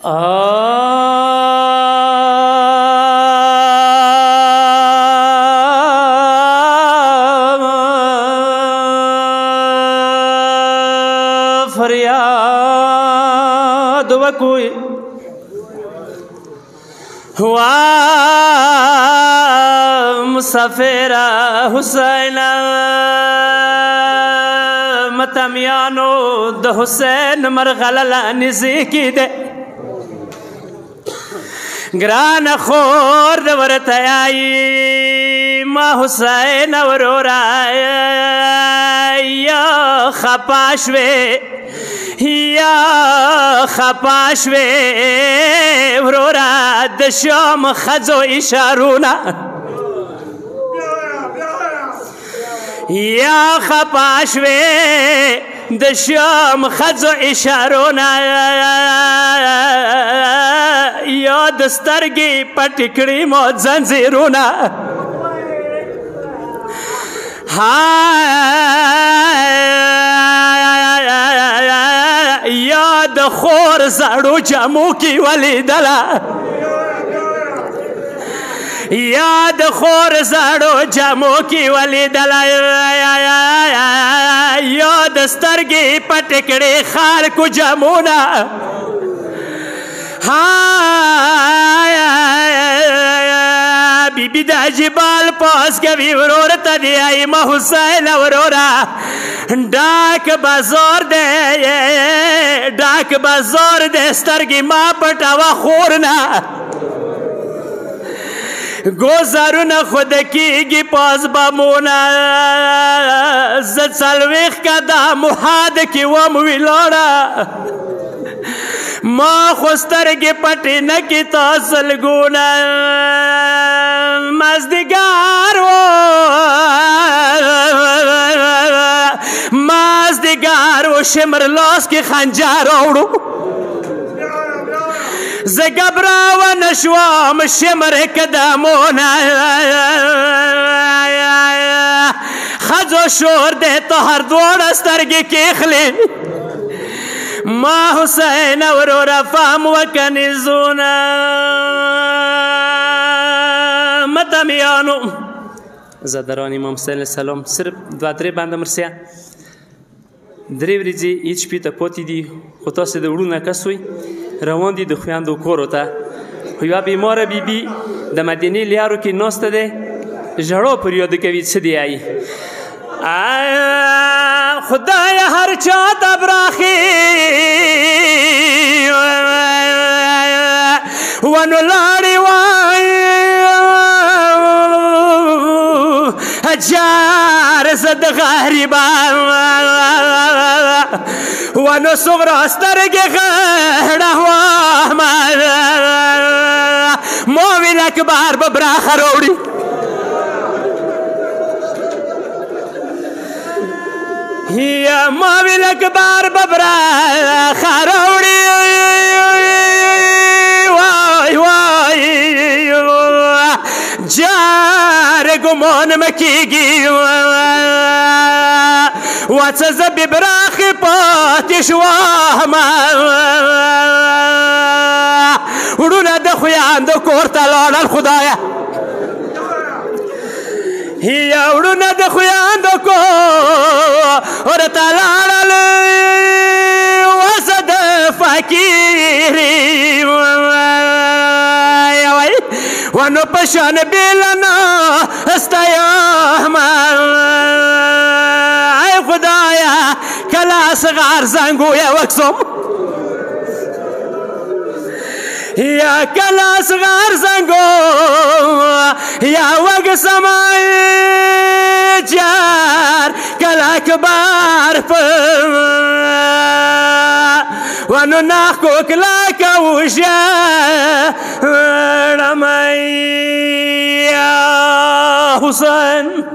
फरियाद वकोई हुआ मुसाफिरा हुसैन मतमियानो द हुसैन मरगलला निज़ी दे ग्रान खोर दवरतयाई मा हुसैन वरोरा या खपाशवे वरोरा दशम खजो इशारूना या खपाशवे दशम खजो इशारूना या दस्तरगी पटिकड़ी मो जंजीरूना याद खोर साड़ू जामू की वाली दला याद खोर साड़ू जामू की वाली दला याद स्तरगी पटकड़े खाल को जामूना बीबी दा जिबाल पास के भी वरोरा तदी आई मा हुसैन वरोरा डाक बाजार दे स्तरगी माँ पटावा खोरना गोजारू न खुद की पास बामोना जलवेख का दा मुहाद की वम विलोड़ा माँ खुस्तर के पटी न की तौसल गुना मज़दिगार वो शिमर लॉस की खंजार ओढ़ू ज़गबरा व नशवाम शिमर कदमोना खजो शोर दे तो हर दोड़ स्तरगी की खली मा हुसैन वरोरा फाम व कनिज़ूना मतमियानो ज़दरानी इमाम सल्लम सिर्फ द्वातरे बांध मरसिया درې ورځې هېڅ شپې ته پاتې دي خو تاسې د وړو نه کس وئ روان دي د خویندو کورو ته خو یوه بیماره بیبي د مدینې لیارو کې ناسته دی ژړا پر یاده کوي څه دی ای خدای هر چا ته براخي ونو لاړې وای جار زد غریبان ونو صغرا سترګې غړه وامه موویل اکبر به براخه راوړي یا موویل اکبر به براخه راوړي وای وای جار گمان مکیگی وڅه زه بې براخې پاتې شوم وړونه د خویندو کور ته لاړل خدایه یا وړونه د خویندو کور ته لاړل وسه د فقیري ونو پشان بیلنا استیام ای خدایا کلا صغار زنگو یا وکسم یا کلا صغار زنگو یا وکسم جار کلا کبار پر ونو ناخو کلا کوشا رمي يا حسين